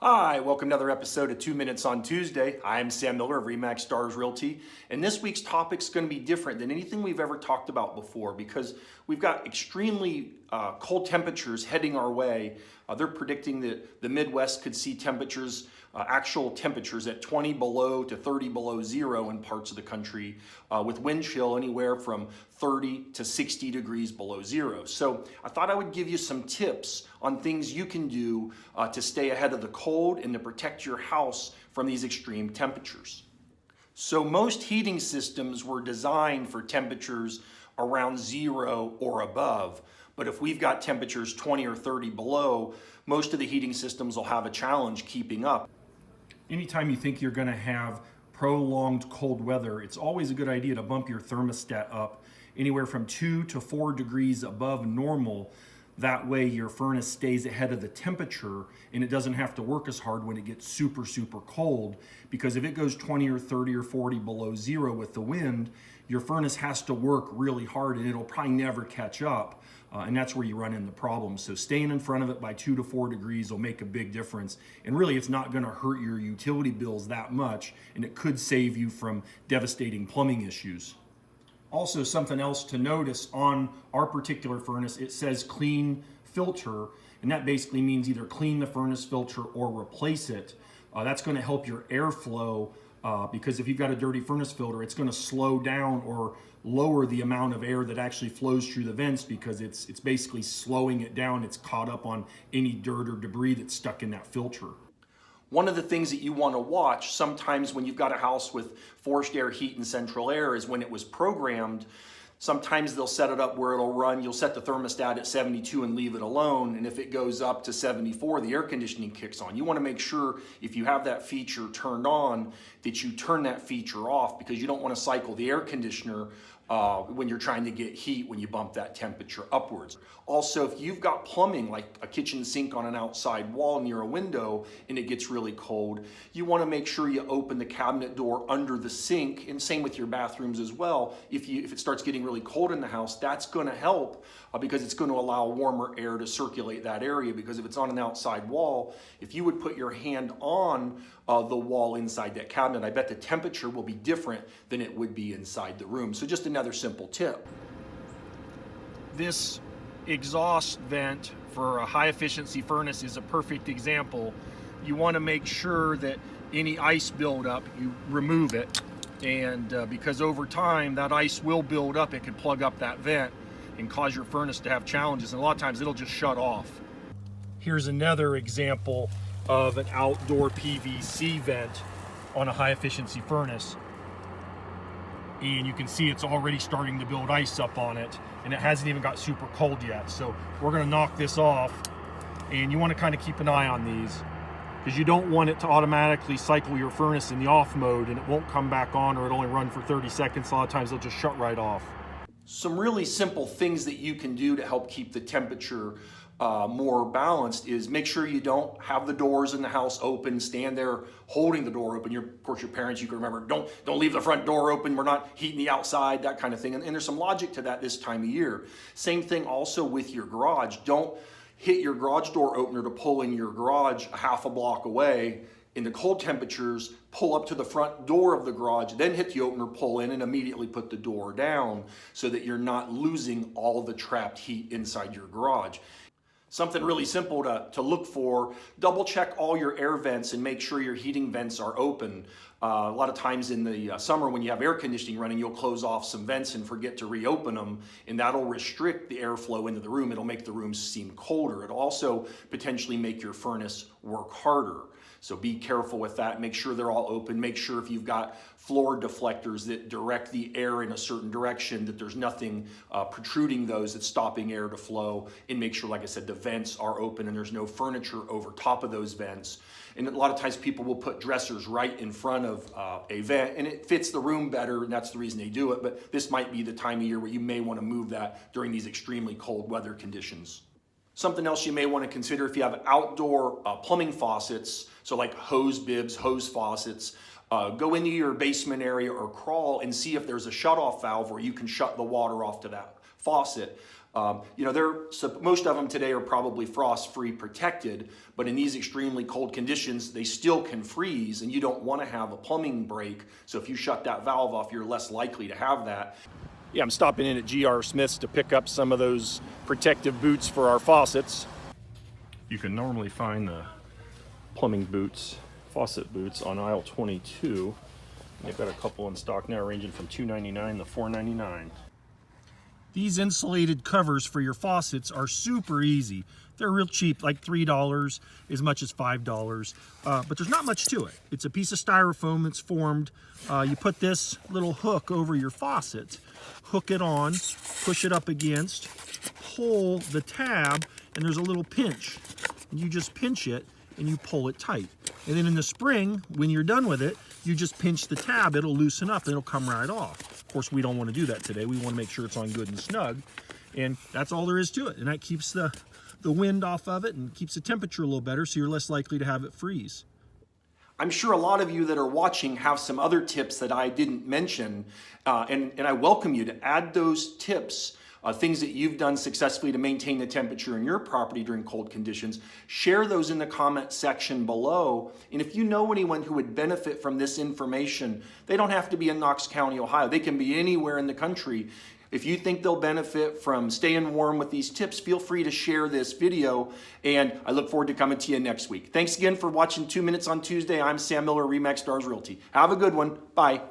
Hi, welcome to another episode of 2 Minutes on Tuesday. I'm Sam Miller of Remax Stars Realty, and this week's topic is going to be different than anything we've ever talked about before because we've got extremely cold temperatures heading our way. They're predicting that the Midwest could see temperatures, actual temperatures at 20 below to 30 below zero in parts of the country, with wind chill anywhere from 30 to 60 degrees below zero. So I thought I would give you some tips on things you can do to stay ahead of the cold and to protect your house from these extreme temperatures. So most heating systems were designed for temperatures around zero or above. But if we've got temperatures 20 or 30 below, most of the heating systems will have a challenge keeping up. Anytime you think you're going to have prolonged cold weather, it's always a good idea to bump your thermostat up anywhere from 2 to 4 degrees above normal. That way your furnace stays ahead of the temperature and it doesn't have to work as hard when it gets super cold, because if it goes 20 or 30 or 40 below zero with the wind, your furnace has to work really hard and it'll probably never catch up. And that's where you run into problems. So staying in front of it by 2 to 4 degrees will make a big difference. And really, it's not going to hurt your utility bills that much, and it could save you from devastating plumbing issues. Also, something else to notice on our particular furnace, it says clean filter, and that basically means either clean the furnace filter or replace it. That's going to help your airflow, because if you've got a dirty furnace filter, it's going to slow down or lower the amount of air that actually flows through the vents, because it's basically slowing it down. It's caught up on any dirt or debris that's stuck in that filter. One of the things that you want to watch sometimes when you've got a house with forced air, heat, and central air is when it was programmed. Sometimes they'll set it up where it'll run. You'll set the thermostat at 72 and leave it alone. And if it goes up to 74, the air conditioning kicks on. You want to make sure if you have that feature turned on that you turn that feature off, because you don't want to cycle the air conditioner when you're trying to get heat when you bump that temperature upwards. Also, if you've got plumbing like a kitchen sink on an outside wall near a window and it gets really cold, you want to make sure you open the cabinet door under the sink, and same with your bathrooms as well. If it starts getting really cold in the house, that's going to help because it's going to allow warmer air to circulate that area. Because if it's on an outside wall, if you would put your hand on the wall inside that cabinet, I bet the temperature will be different than it would be inside the room. So just another simple tip. This exhaust vent for a high efficiency furnace is a perfect example. You want to make sure that any ice buildup, you remove it. And because over time that ice will build up, it can plug up that vent and cause your furnace to have challenges. And a lot of times it'll just shut off. Here's another example of an outdoor PVC vent on a high efficiency furnace. And you can see it's already starting to build ice up on it, and it hasn't even got super cold yet. So we're going to knock this off, and you want to kind of keep an eye on these, because you don't want it to automatically cycle your furnace in the off mode and it won't come back on, or it'll only run for 30 seconds. A lot of times it'll just shut right off. Some really simple things that you can do to help keep the temperature more balanced is make sure you don't have the doors in the house open. Stand there holding the door open. Of course, your parents, you can remember, don't leave the front door open. We're not heating the outside, that kind of thing. And there's some logic to that this time of year. Same thing also with your garage. Don't hit your garage door opener to pull in your garage a half a block away. In the cold temperatures, pull up to the front door of the garage, then hit the opener, pull in, and immediately put the door down so that you're not losing all the trapped heat inside your garage. Something really simple to look for: double check all your air vents and make sure your heating vents are open. A lot of times in the summer when you have air conditioning running, you'll close off some vents and forget to reopen them, and that'll restrict the airflow into the room. It'll make the room seem colder. It'll also potentially make your furnace work harder. So be careful with that. Make sure they're all open. Make sure if you've got floor deflectors that direct the air in a certain direction, that there's nothing protruding those that's stopping air to flow. And make sure, like I said, the vents are open and there's no furniture over top of those vents. And a lot of times people will put dressers right in front of a vent, and it fits the room better, and that's the reason they do it. But this might be the time of year where you may want to move that during these extremely cold weather conditions. Something else you may want to consider if you have outdoor plumbing faucets, so like hose bibs, hose faucets, go into your basement area or crawl and see if there's a shutoff valve where you can shut the water off to that faucet. Most of them today are probably frost-free protected, but in these extremely cold conditions, they still can freeze, and you don't want to have a plumbing break. So if you shut that valve off, you're less likely to have that. Yeah, I'm stopping in at GR Smith's to pick up some of those protective boots for our faucets. You can normally find the plumbing boots, faucet boots, on aisle 22. They've got a couple in stock now ranging from $2.99 to $4.99. These insulated covers for your faucets are super easy. They're real cheap, like $3, as much as $5, but there's not much to it. It's a piece of styrofoam that's formed. You put this little hook over your faucet, hook it on, push it up against, pull the tab, and there's a little pinch. And you just pinch it and you pull it tight. And then in the spring, when you're done with it, you just pinch the tab, it'll loosen up and it'll come right off. Of course, we don't want to do that today. We want to make sure it's on good and snug. And that's all there is to it. And that keeps the wind off of it and keeps the temperature a little better, so you're less likely to have it freeze. I'm sure a lot of you that are watching have some other tips that I didn't mention, and I welcome you to add those tips, things that you've done successfully to maintain the temperature in your property during cold conditions. Share those in the comment section below. And if you know anyone who would benefit from this information, they don't have to be in Knox County, Ohio. They can be anywhere in the country. If you think they'll benefit from staying warm with these tips, feel free to share this video, and I look forward to coming to you next week. Thanks again for watching 2 Minutes on Tuesday. I'm Sam Miller, RE/MAX Stars Realty. Have a good one. Bye.